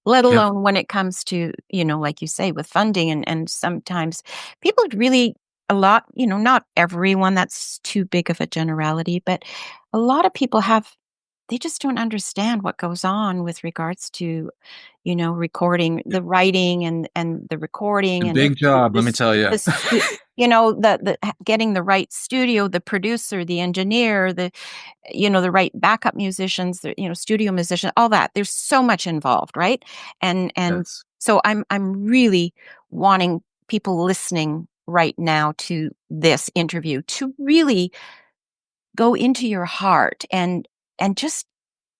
A: let
B: Yep.
A: alone when it comes to, like you say, with funding, and sometimes people really, a lot, not everyone, that's too big of a generality, but a lot of people they just don't understand what goes on with regards to, recording, the writing and the
B: A
A: recording, and
B: big job, let me
A: this
B: tell you.
A: the stu- getting the right studio, the producer, the engineer, the right backup musicians, studio musicians, all that. There's so much involved, right? And
B: Yes.
A: so I'm really wanting people listening right now to this interview to really go into your heart, and just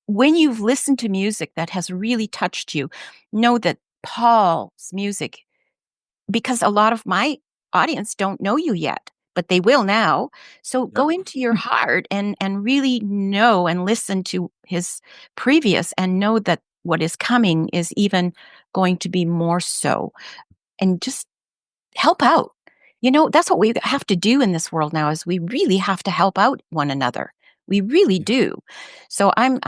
A: when you've listened to music that has really touched you, know that Paul's music, because a lot of my audience don't know you yet, but they will now. So
B: Yep.
A: go into your heart and really know and listen to his previous, and know that what is coming is even going to be more so. And just help out. that's what we have to do in this world now, is we really have to help out one another. We really do. So I'm,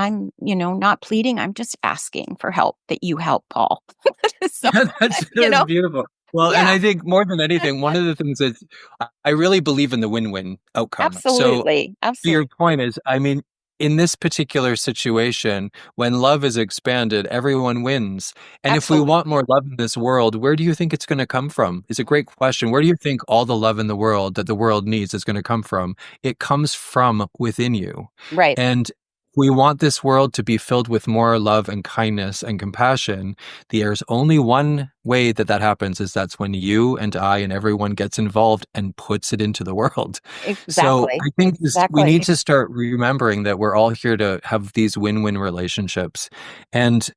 A: not pleading. I'm just asking for help, that you help Paul. So,
B: That's beautiful. Well, and
A: yeah,
B: I think more than anything, one of the things that I really believe in the win-win outcome. So
A: absolutely.
B: to your
A: Absolutely.
B: point is, I mean, in this particular situation, when love is expanded, everyone wins. And if we want
A: Absolutely.
B: more love in this world, where do you think it's going to come from? It's a great question. Where do you think all the love in the world that the world needs is going to come from? It comes from within you.
A: Right.
B: And we want this world to be filled with more love and kindness and compassion. There's only one way that that happens, is that's when you and I and everyone gets involved and puts it into the world. So
A: Exactly.
B: I think we
A: Exactly.
B: need to start remembering that we're all here to have these win-win relationships. And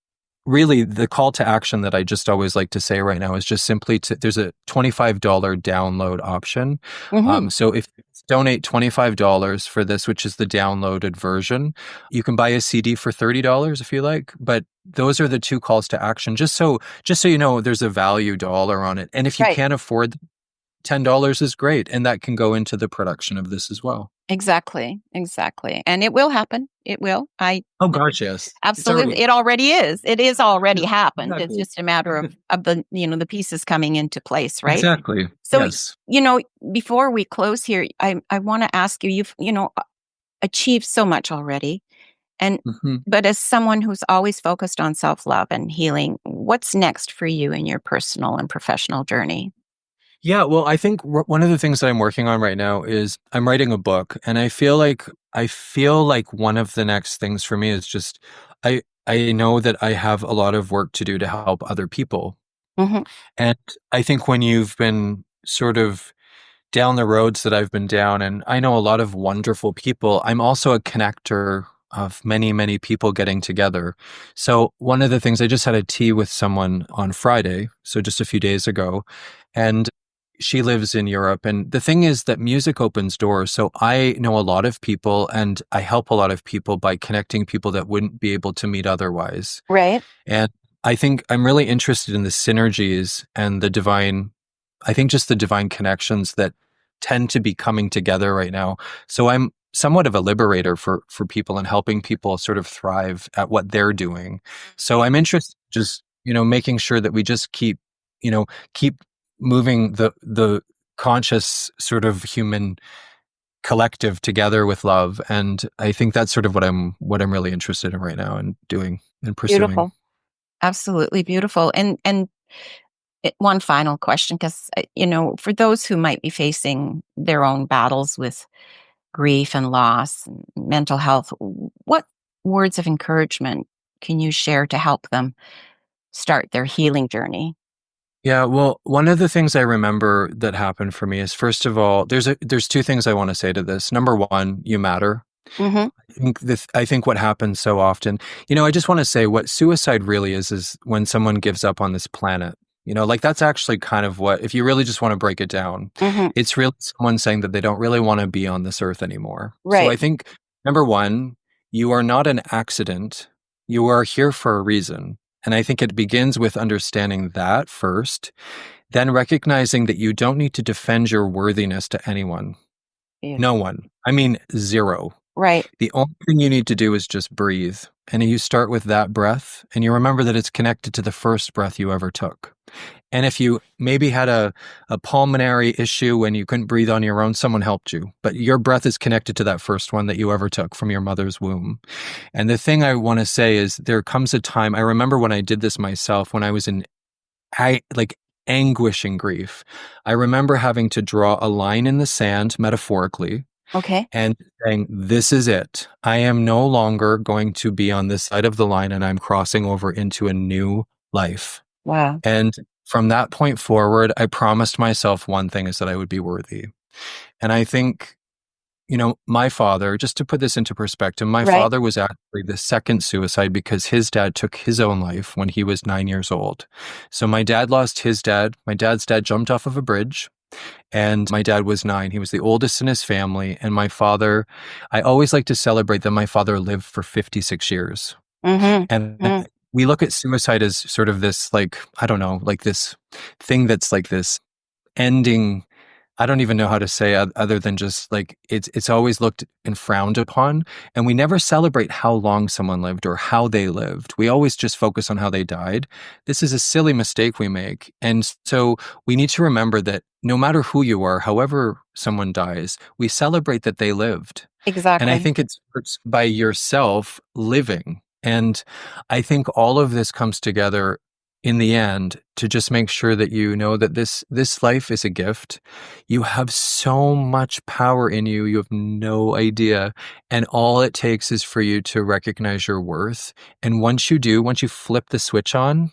B: really, the call to action that I just always like to say right now is just simply there's a $25 download option.
A: Hmm.
B: So if you donate $25 for this, which is the downloaded version, you can buy a CD for $30 if you like. But those are the two calls to action, just so you know, there's a value dollar on it. And if you
A: Right.
B: can't afford, $10 is great, and that can go into the production of this as well.
A: Exactly. Exactly. And it will happen. It will. I
B: Oh gosh, yes. It's
A: absolutely.
B: already,
A: It already is. It is
B: yeah,
A: already happened. It's
B: exactly.
A: just a matter of the pieces coming into place, right?
B: Exactly.
A: So,
B: Yes.
A: before we close here, I want to ask you, you've, achieved so much already. And
B: Mhm.
A: but as someone who's always focused on self-love and healing, what's next for you in your personal and professional journey?
B: Yeah, well, I think one of the things that I'm working on right now is I'm writing a book, and I feel like one of the next things for me is just I know that I have a lot of work to do to help other people.
A: Hmm.
B: And I think when you've been sort of down the roads that I've been down, and I know a lot of wonderful people, I'm also a connector of many, many people getting together. So one of the things, I just had a tea with someone on Friday, so just a few days ago, and she lives in Europe. And the thing is that music opens doors. So I know a lot of people and I help a lot of people by connecting people that wouldn't be able to meet otherwise.
A: Right.
B: And I think I'm really interested in the synergies and I think just the divine connections that tend to be coming together right now. So I'm somewhat of a liberator for people and helping people sort of thrive at what they're doing. So I'm interested just, making sure that we just keep moving the conscious sort of human collective together with love. And I think that's sort of what I'm really interested in right now and doing and pursuing.
A: Beautiful. Absolutely beautiful. And one final question, because for those who might be facing their own battles with grief and loss and mental health, what words of encouragement can you share to help them start their healing journey?
B: Yeah, well, one of the things I remember that happened for me is, first of all, there's two things I want to say to this. Number one, you matter.
A: Hmm.
B: I think what happens so often, I just want to say what suicide really is when someone gives up on this planet. Like that's actually kind of what, if you really just want to break it down,
A: Hmm.
B: it's really someone saying that they don't really want to be on this earth anymore. So
A: Right.
B: I think number one, you are not an accident. You are here for a reason. And I think it begins with understanding that first, then recognizing that you don't need to defend your worthiness to anyone. No
A: Beautiful.
B: one. I mean, zero.
A: Right.
B: The only thing you need to do is just breathe. And you start with that breath, and you remember that it's connected to the first breath you ever took. And if you maybe had a pulmonary issue when you couldn't breathe on your own, someone helped you. But your breath is connected to that first one that you ever took from your mother's womb. And the thing I want to say is there comes a time, I remember when I did this myself, when I was in like anguishing grief. I remember having to draw a line in the sand, metaphorically,
A: Okay.
B: and saying, this is it. I am no longer going to be on this side of the line, and I'm crossing over into a new life.
A: Wow.
B: And from that point forward, I promised myself one thing, is that I would be worthy. And I think, my father, just to put this into perspective, my
A: Right.
B: father was actually the second suicide because his dad took his own life when he was 9 years old. So my dad lost his dad. My dad's dad jumped off of a bridge. And my dad was 9. He was the oldest in his family. And my father, I always like to celebrate that my father lived for 56 years.
A: Hmm.
B: And
A: Hmm.
B: we look at suicide as sort of this, like, I don't know, like this thing that's like this ending I don't even know how to say other than just like it's always looked and frowned upon, and we never celebrate how long someone lived or how they lived. We always just focus on how they died. This is a silly mistake we make, and so we need to remember that no matter who you are, however someone dies, we celebrate that they lived. And I
A: Exactly.
B: think it's by yourself living. And I think all of this comes together in the end to just make sure that you know that this life is a gift. You have so much power in you. You have no idea. And all it takes is for you to recognize your worth. And once you do, once you flip the switch on,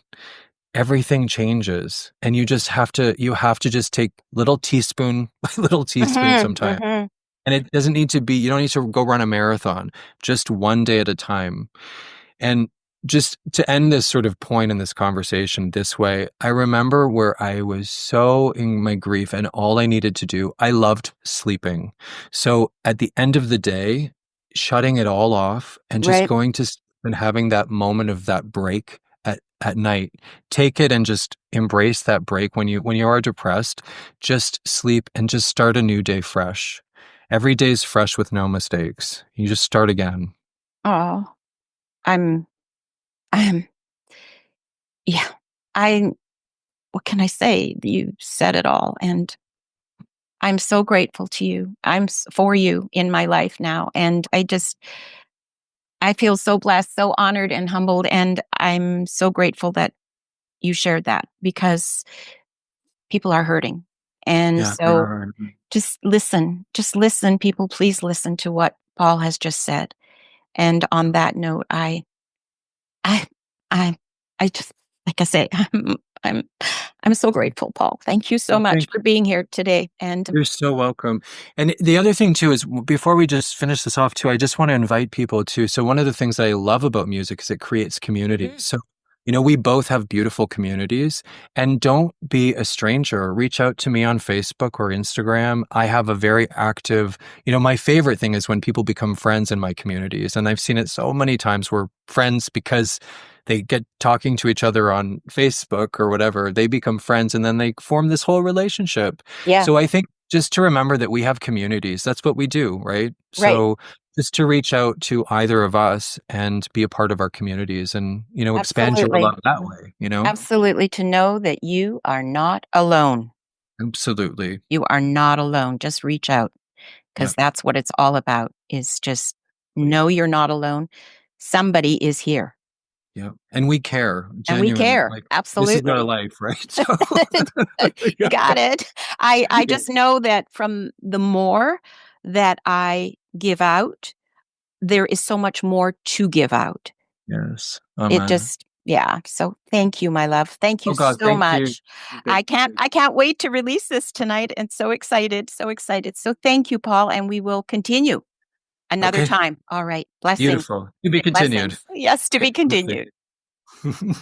B: everything changes. And you have to just take little teaspoon by little teaspoon
A: Hmm.
B: sometimes.
A: Hmm.
B: And it doesn't need to be, you don't need to go run a marathon, just one day at a time. And just to end this sort of point in this conversation this way, I remember where I was so in my grief and all I needed to do, I loved sleeping. So at the end of the day, shutting it all off and just
A: Right.
B: going to sleep and having that moment of that break at night, take it and just embrace that break when you are depressed, just sleep and just start a new day fresh. Every day's fresh with no mistakes. You just start again.
A: Oh, I'm, I'm, yeah. I, what can I say? You said it all. And I'm so grateful to you. For you in my life now. And I feel so blessed, so honored and humbled. And I'm so grateful that you shared that because people are hurting. And
B: Yeah, they
A: so
B: are.
A: just listen, people, please listen to what Paul has just said. And on that note, I, I, I just, like I say, I'm, I'm so grateful, Paul. Thank you so
B: Well,
A: much
B: thank
A: for being here today. And
B: You're so welcome. And the other thing too is before we just finish this off too, I just want to invite people too. So one of the things that I love about music is it creates community.
A: Mm.
B: So, you know, we both have beautiful communities and don't be a stranger. Reach out to me on Facebook or Instagram. I have a very active, you know, my favorite thing is when people become friends in my communities. And I've seen it so many times where friends, because they get talking to each other on Facebook or whatever, they become friends and then they form this whole relationship.
A: yeah,
B: So I think just to remember that we have communities. That's what we do, right?
A: right.
B: So just to reach out to either of us and be a part of our communities and, you know, expand your
A: Absolutely.
B: love that way, you know?
A: Absolutely. To know that you are not alone.
B: Absolutely.
A: You are not alone. Just reach out
B: Yeah.
A: because that's what it's all about is just know you're not alone. Somebody is here
B: Yeah. And we care
A: and we
B: genuinely.
A: care.
B: Like this is our
A: Absolutely.
B: life, right? So
A: You
B: yeah.
A: got it. I just know that from the more that I give out, there is so much more to give out.
B: Yes.
A: It
B: Amen.
A: just yeah. So thank you, my love. Thank you
B: Oh God,
A: so
B: thank you.
A: much. I can't wait to release this tonight and so excited, so excited. So thank you, Paul, and we will continue another
B: Okay.
A: time. All right. Blessings.
B: Beautiful. To be continued.
A: Blessings. Yes, to be continued.
B: Okay.